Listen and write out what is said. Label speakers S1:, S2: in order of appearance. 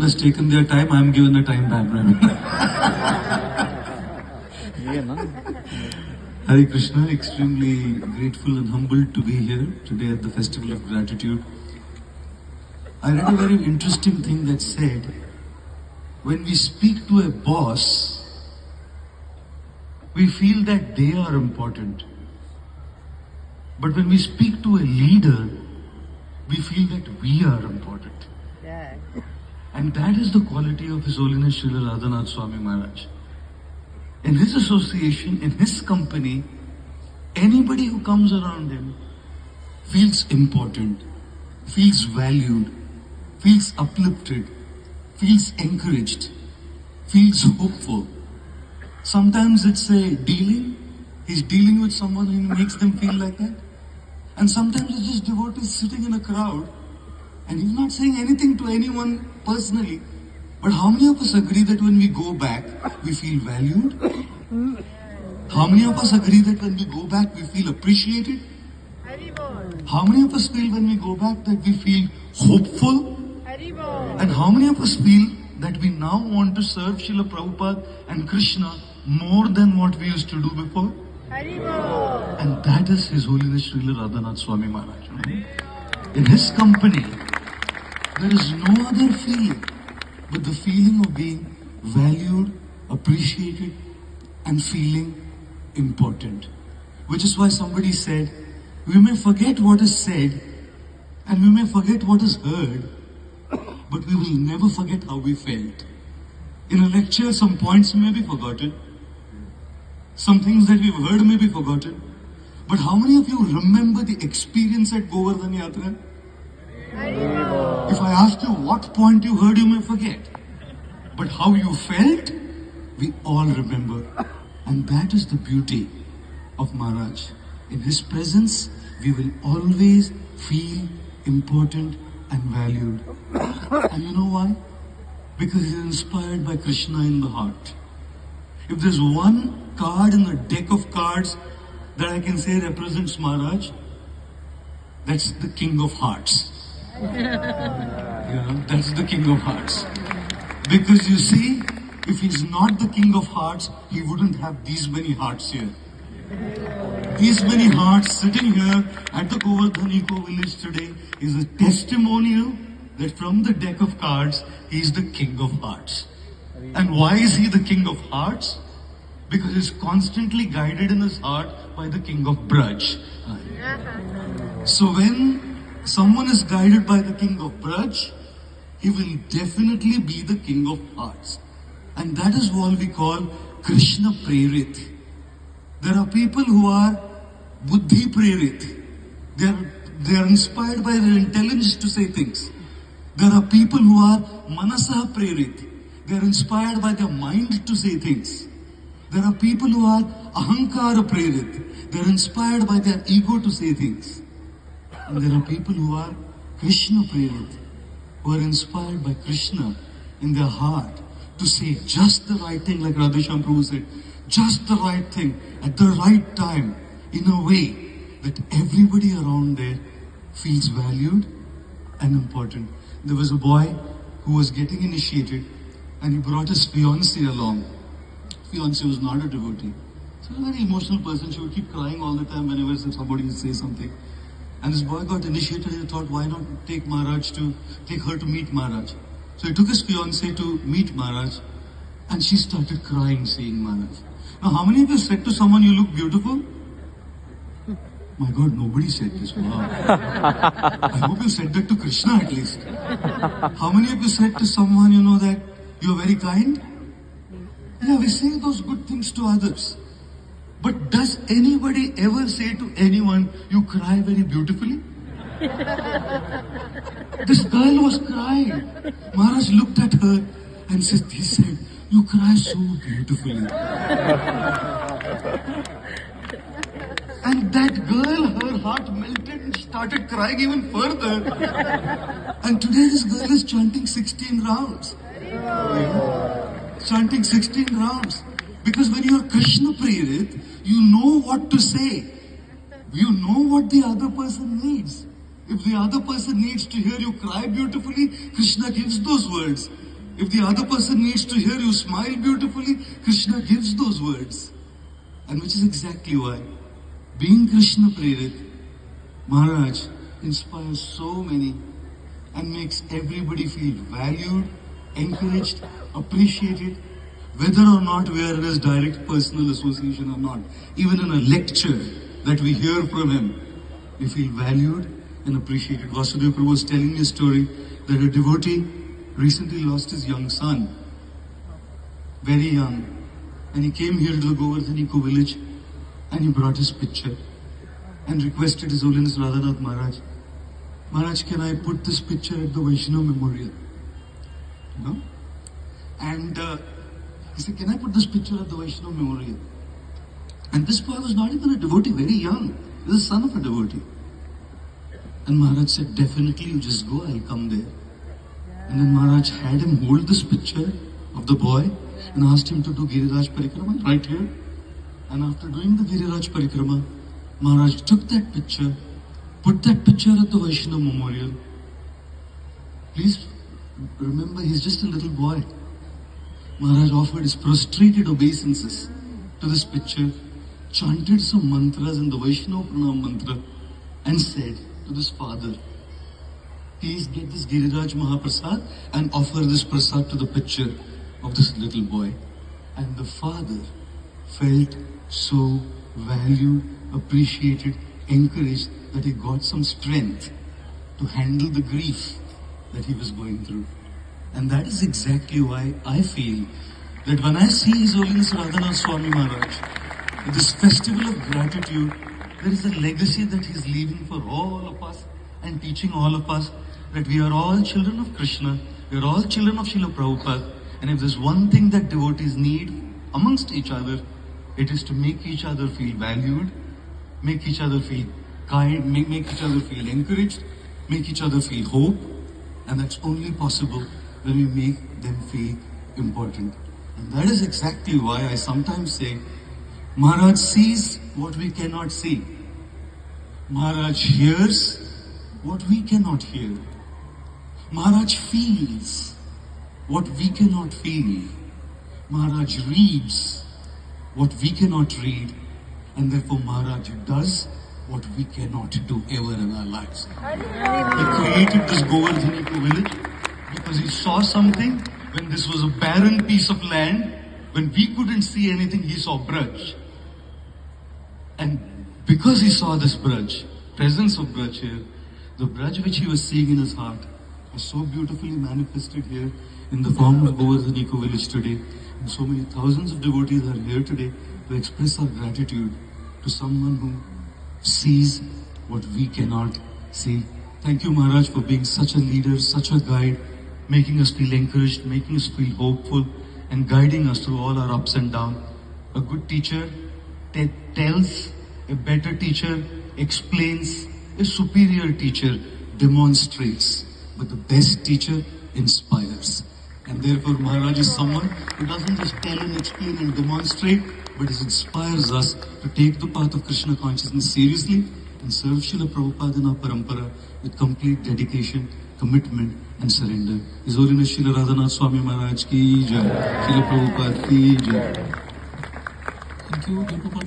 S1: customer has taken their time, I am given a time back. Hare Krishna, extremely grateful and humbled to be here today at the Festival of Gratitude. I read a very interesting thing that said, when we speak to a boss, we feel that they are important. But when we speak to a leader, we feel that we are important.
S2: Yeah.
S1: And that is the quality of His Holiness Srila Radhanath Swami Maharaj. In his association, in his company, anybody who comes around him feels important, feels valued, feels uplifted, feels encouraged, feels hopeful. Sometimes it's a dealing. He's dealing with someone who makes them feel like that. And sometimes it's just devotees sitting in a crowd and he's not saying anything to anyone personally. But how many of us agree that when we go back, we feel valued? How many of us agree that when we go back, we feel appreciated? How many of us feel when we go back that we feel hopeful? And how many of us feel that we now want to serve Srila Prabhupada and Krishna more than what we used to do before? And that is His Holiness Srila Radhanath Swami Maharaj. In his company, there is no other feeling but the feeling of being valued, appreciated, and feeling important. Which is why somebody said, we may forget what is said and we may forget what is heard, but we will never forget how we felt. In a lecture, some points may be forgotten. Some things that we've heard may be forgotten. But how many of you remember the experience at Govardhan Yatra? If I ask you what point you heard, you may forget. But how you felt, we all remember. And that is the beauty of Maharaj. In his presence, we will always feel important and valued. And you know why? Because he's inspired by Krishna in the heart. If there's one card in the deck of cards that I can say represents Maharaj, that's the King of Hearts. That's the King of Hearts. Because you see, if he's not the King of Hearts, he wouldn't have these many hearts here. These many hearts sitting here at the Govardhan Eco Village today is a testimonial that from the deck of cards, he is the King of Hearts. And why is he the King of Hearts? Because he's constantly guided in his heart by the King of Braj. So when someone is guided by the King of Braj, he will definitely be the King of Hearts. And that is what we call Krishna Prerit. There are people who are Buddhi Prerit. They are inspired by their intelligence to say things. There are people who are Manasa Prerit. They are inspired by their mind to say things. There are people who are Ahankara Prerit. They are inspired by their ego to say things. And there are people who are Krishna Prerit, who are inspired by Krishna in their heart to say just the right thing, like Radheshyam Prabhu said, just the right thing at the right time in a way that everybody around there feels valued and important. There was a boy who was getting initiated and he brought his fiancée along. Fiancée was not a devotee. So a very emotional person. She would keep crying all the time whenever somebody would say something. And this boy got initiated and he thought, why not take her to meet Maharaj. So he took his fiancée to meet Maharaj and she started crying saying Maharaj. Now how many of you said to someone, you look beautiful? My God, nobody said this. Wow. I hope you said that to Krishna at least. How many of you said to someone, that you're very kind? Yeah, we say those good things to others. But does anybody ever say to anyone, you cry very beautifully? This girl was crying. Maharaj looked at her and he said, you cry so beautifully. And that girl, her heart melted and started crying even further. And today this girl is chanting 16 rounds. Chanting 16 rounds. Because when you are Krishna Prerit, you know what to say. You know what the other person needs. If the other person needs to hear you cry beautifully, Krishna gives those words. If the other person needs to hear you smile beautifully, Krishna gives those words. And which is exactly why, being Krishna Prerit, Maharaj inspires so many and makes everybody feel valued, encouraged, appreciated, whether or not we are in his direct personal association or not. Even in a lecture that we hear from him, we feel valued and appreciated. Vasudeva Prabhu was telling me a story that a devotee recently lost his young son, very young, and he came here to the Govardhaniko village and he brought his picture and requested His Holiness Radhanath Maharaj, Maharaj, can I put this picture at the Vaishnava memorial? You know? And he said, can I put this picture at the Vaishnava memorial? And this boy was not even a devotee, very young. He was the son of a devotee. And Maharaj said, definitely, you just go, I'll come there. And then Maharaj had him hold this picture of the boy and asked him to do Giriraj Parikrama right here. And after doing the Giriraj Parikrama, Maharaj took that picture, put that picture at the Vaishnava memorial. Please remember, he's just a little boy. Maharaj offered his prostrated obeisances to this picture, chanted some mantras in the Vaishnava Pranam mantra, and said to this father, please get this Giriraj Mahaprasad and offer this prasad to the picture of this little boy. And the father felt so valued, appreciated, encouraged that he got some strength to handle the grief that he was going through. And that is exactly why I feel that when I see His Holiness Radhanath Swami Maharaj, with this festival of gratitude, there is a legacy that he is leaving for all of us and teaching all of us that we are all children of Krishna, we are all children of Srila Prabhupada, and if there's one thing that devotees need amongst each other, it is to make each other feel valued, make each other feel kind, make each other feel encouraged, make each other feel hope, and that's only possible when we make them feel important. And that is exactly why I sometimes say, Maharaj sees what we cannot see. Maharaj hears what we cannot hear. Maharaj feels what we cannot feel. Maharaj reads what we cannot read. And therefore Maharaj does what we cannot do ever in our lives. He created this Govardhaniko village because he saw something when this was a barren piece of land. When we couldn't see anything, he saw Braj. And because he saw this Braj, presence of Braj here, the Braj which he was seeing in his heart was so beautifully manifested here in the form of Govardhaniko village today. And so many thousands of devotees are here today to express our gratitude to someone who sees what we cannot see. Thank you, Maharaj, for being such a leader, such a guide, making us feel encouraged, making us feel hopeful, and guiding us through all our ups and downs. A good teacher tells, a better teacher explains, a superior teacher demonstrates, but the best teacher inspires. And therefore Maharaj is someone who doesn't just tell and explain and demonstrate, but it inspires us to take the path of Krishna consciousness seriously and serve Srila Prabhupada in our parampara with complete dedication, commitment and surrender. His Holiness Srila Radhanath Swami Maharaj ki jai, Srila Prabhupada ki jai. Thank you, Gopal.